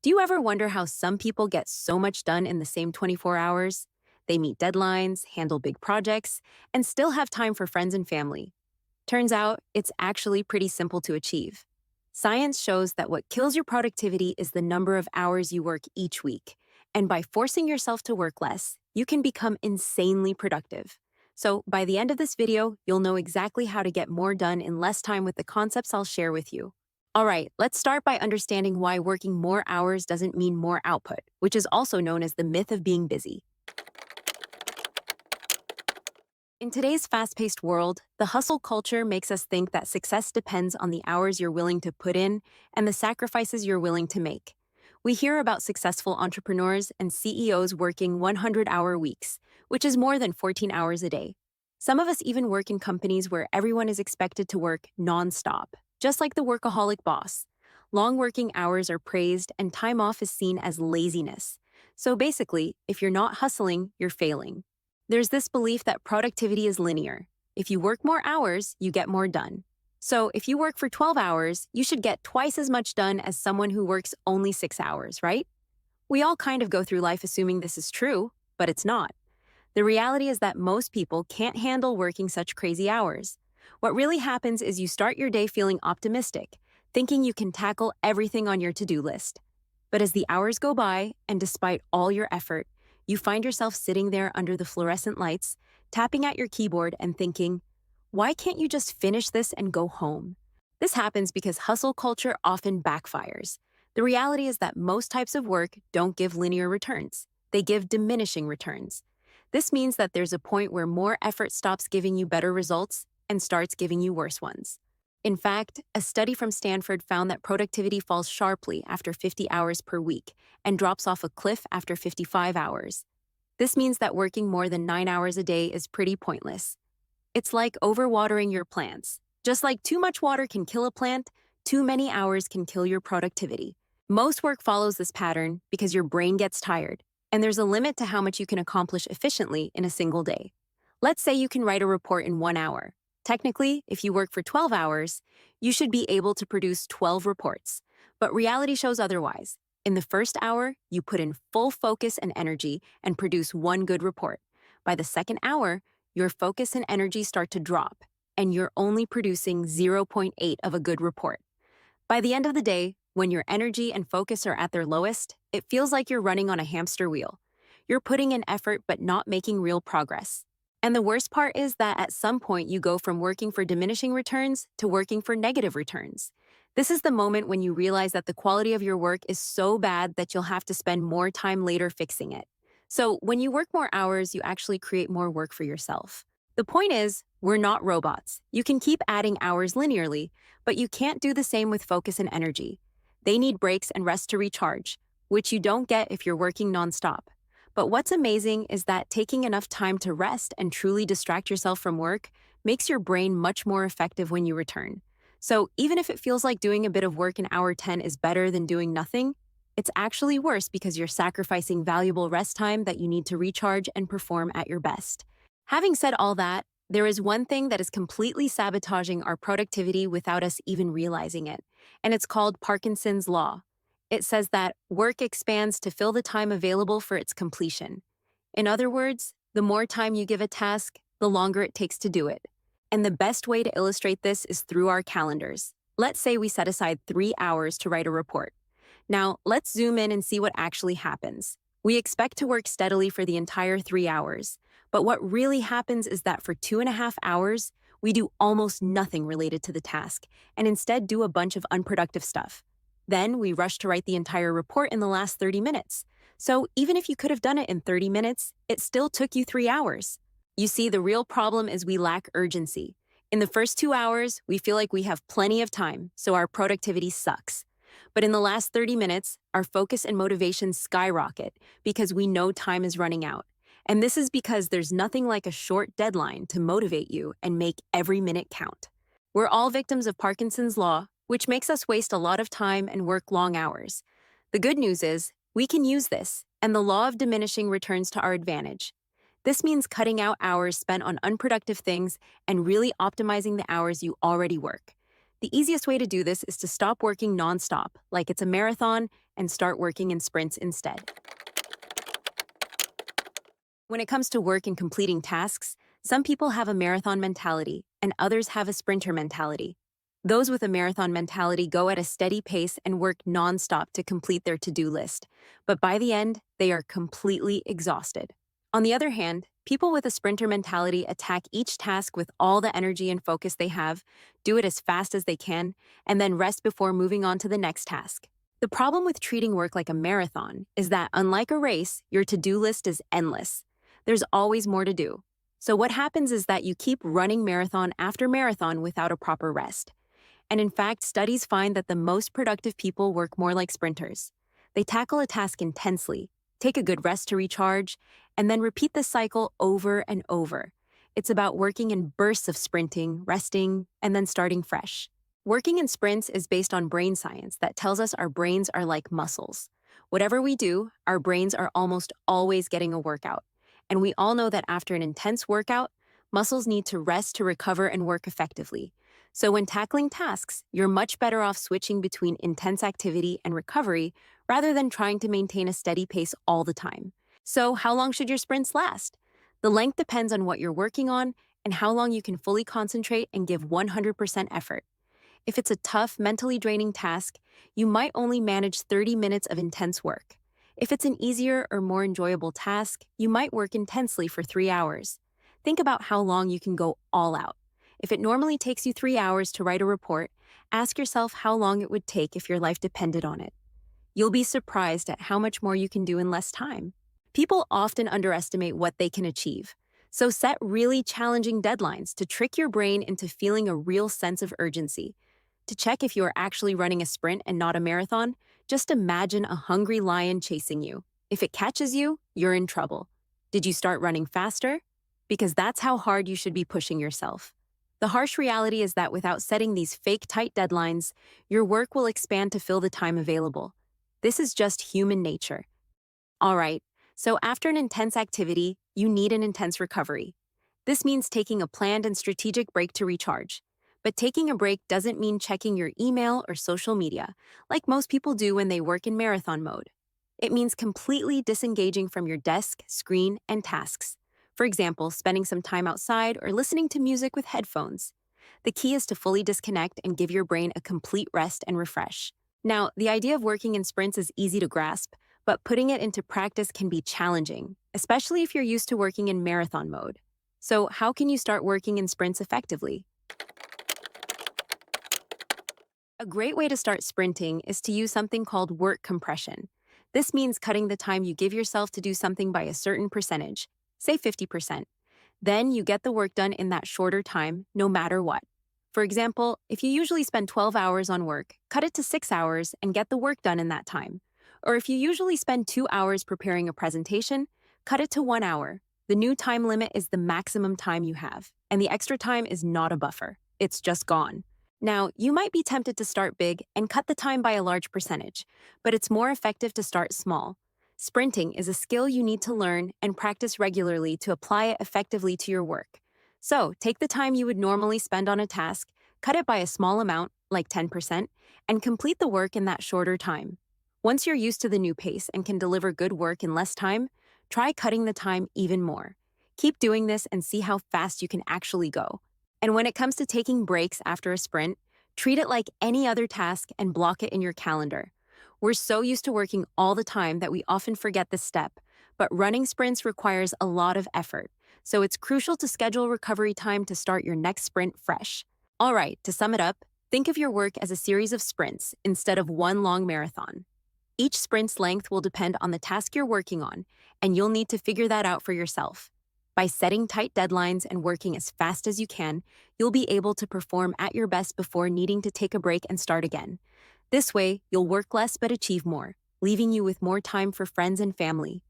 Do you ever wonder how some people get so much done in the same 24 hours? They meet deadlines, handle big projects, and still have time for friends and family. Turns out, it's actually pretty simple to achieve. Science shows that what kills your productivity is the number of hours you work each week. And by forcing yourself to work less, you can become insanely productive. So, by the end of this video, you'll know exactly how to get more done in less time with the concepts I'll share with you. All right, let's start by understanding why working more hours doesn't mean more output, which is also known as the myth of being busy. In today's fast paced world, the hustle culture makes us think that success depends on the hours you're willing to put in and the sacrifices you're willing to make. We hear about successful entrepreneurs and CEOs working 100-hour weeks, which is more than 14 hours a day. Some of us even work in companies where everyone is expected to work nonstop, just like the workaholic boss. Long working hours are praised and time off is seen as laziness. So basically, if you're not hustling, you're failing. There's this belief that productivity is linear. If you work more hours, you get more done. So if you work for 12 hours, you should get twice as much done as someone who works only 6 hours, right? We all kind of go through life assuming this is true, but it's not. The reality is that most people can't handle working such crazy hours. What really happens is you start your day feeling optimistic, thinking you can tackle everything on your to-do list. But as the hours go by, and despite all your effort, you find yourself sitting there under the fluorescent lights, tapping at your keyboard and thinking, why can't you just finish this and go home? This happens because hustle culture often backfires. The reality is that most types of work don't give linear returns. They give diminishing returns. This means that there's a point where more effort stops giving you better results and starts giving you worse ones. In fact, a study from Stanford found that productivity falls sharply after 50 hours per week and drops off a cliff after 55 hours. This means that working more than 9 hours a day is pretty pointless. It's like overwatering your plants. Just like too much water can kill a plant, too many hours can kill your productivity. Most work follows this pattern because your brain gets tired, and there's a limit to how much you can accomplish efficiently in a single day. Let's say you can write a report in 1 hour. Technically, if you work for 12 hours, you should be able to produce 12 reports. But reality shows otherwise. In the first hour, you put in full focus and energy and produce one good report. By the second hour, your focus and energy start to drop, and you're only producing zero point 0.8 of a good report. By the end of the day, when your energy and focus are at their lowest, it feels like you're running on a hamster wheel. You're putting in effort but not making real progress. And the worst part is that at some point you go from working for diminishing returns to working for negative returns. This is the moment when you realize that the quality of your work is so bad that you'll have to spend more time later fixing it. So when you work more hours, you actually create more work for yourself. The point is, we're not robots. You can keep adding hours linearly, but you can't do the same with focus and energy. They need breaks and rest to recharge, which you don't get if you're working nonstop. But what's amazing is that taking enough time to rest and truly distract yourself from work makes your brain much more effective when you return. So even if it feels like doing a bit of work in hour 10 is better than doing nothing, it's actually worse because you're sacrificing valuable rest time that you need to recharge and perform at your best. Having said all that, there is one thing that is completely sabotaging our productivity without us even realizing it, and it's called Parkinson's law. It says that work expands to fill the time available for its completion. In other words, the more time you give a task, the longer it takes to do it. And the best way to illustrate this is through our calendars. Let's say we set aside 3 hours to write a report. Now, let's zoom in and see what actually happens. We expect to work steadily for the entire 3 hours, but what really happens is that for 2.5 hours, we do almost nothing related to the task, and instead do a bunch of unproductive stuff. Then we rush to write the entire report in the last 30 minutes. So even if you could have done it in 30 minutes, it still took you 3 hours. You see, the real problem is we lack urgency. In the first 2 hours, we feel like we have plenty of time, so our productivity sucks. But in the last 30 minutes, our focus and motivation skyrocket because we know time is running out. And this is because there's nothing like a short deadline to motivate you and make every minute count. We're all victims of Parkinson's law, which makes us waste a lot of time and work long hours. The good news is, we can use this, and the law of diminishing returns to our advantage. This means cutting out hours spent on unproductive things and really optimizing the hours you already work. The easiest way to do this is to stop working nonstop, like it's a marathon, and start working in sprints instead. When it comes to work and completing tasks, some people have a marathon mentality and others have a sprinter mentality. Those with a marathon mentality go at a steady pace and work nonstop to complete their to-do list, but by the end, they are completely exhausted. On the other hand, people with a sprinter mentality attack each task with all the energy and focus they have, do it as fast as they can, and then rest before moving on to the next task. The problem with treating work like a marathon is that, unlike a race, your to-do list is endless. There's always more to do. So what happens is that you keep running marathon after marathon without a proper rest. And in fact, studies find that the most productive people work more like sprinters. They tackle a task intensely, take a good rest to recharge, and then repeat the cycle over and over. It's about working in bursts of sprinting, resting, and then starting fresh. Working in sprints is based on brain science that tells us our brains are like muscles. Whatever we do, our brains are almost always getting a workout. And we all know that after an intense workout, muscles need to rest to recover and work effectively. So when tackling tasks, you're much better off switching between intense activity and recovery rather than trying to maintain a steady pace all the time. So how long should your sprints last? The length depends on what you're working on and how long you can fully concentrate and give 100% effort. If it's a tough, mentally draining task, you might only manage 30 minutes of intense work. If it's an easier or more enjoyable task, you might work intensely for 3 hours. Think about how long you can go all out. If it normally takes you 3 hours to write a report, ask yourself how long it would take if your life depended on it. You'll be surprised at how much more you can do in less time. People often underestimate what they can achieve, so set really challenging deadlines to trick your brain into feeling a real sense of urgency. To check if you are actually running a sprint and not a marathon, just imagine a hungry lion chasing you. If it catches you, you're in trouble. Did you start running faster? Because that's how hard you should be pushing yourself. The harsh reality is that without setting these fake tight deadlines, your work will expand to fill the time available. This is just human nature. All right, so after an intense activity, you need an intense recovery. This means taking a planned and strategic break to recharge. But taking a break doesn't mean checking your email or social media, like most people do when they work in marathon mode. It means completely disengaging from your desk, screen, and tasks. For example, spending some time outside or listening to music with headphones. The key is to fully disconnect and give your brain a complete rest and refresh. Now, the idea of working in sprints is easy to grasp, but putting it into practice can be challenging, especially if you're used to working in marathon mode. So, how can you start working in sprints effectively? A great way to start sprinting is to use something called work compression. This means cutting the time you give yourself to do something by a certain percentage, say 50%. Then you get the work done in that shorter time, no matter what. For example, if you usually spend 12 hours on work, cut it to 6 hours and get the work done in that time. Or if you usually spend 2 hours preparing a presentation, cut it to 1 hour. The new time limit is the maximum time you have, and the extra time is not a buffer. It's just gone. Now, you might be tempted to start big and cut the time by a large percentage, but it's more effective to start small. Sprinting is a skill you need to learn and practice regularly to apply it effectively to your work. So, take the time you would normally spend on a task, cut it by a small amount, like 10%, and complete the work in that shorter time. Once you're used to the new pace and can deliver good work in less time, try cutting the time even more. Keep doing this and see how fast you can actually go. And when it comes to taking breaks after a sprint, treat it like any other task and block it in your calendar. We're so used to working all the time that we often forget this step, but running sprints requires a lot of effort, so it's crucial to schedule recovery time to start your next sprint fresh. All right, to sum it up, think of your work as a series of sprints instead of one long marathon. Each sprint's length will depend on the task you're working on, and you'll need to figure that out for yourself. By setting tight deadlines and working as fast as you can, you'll be able to perform at your best before needing to take a break and start again. This way, you'll work less but achieve more, leaving you with more time for friends and family.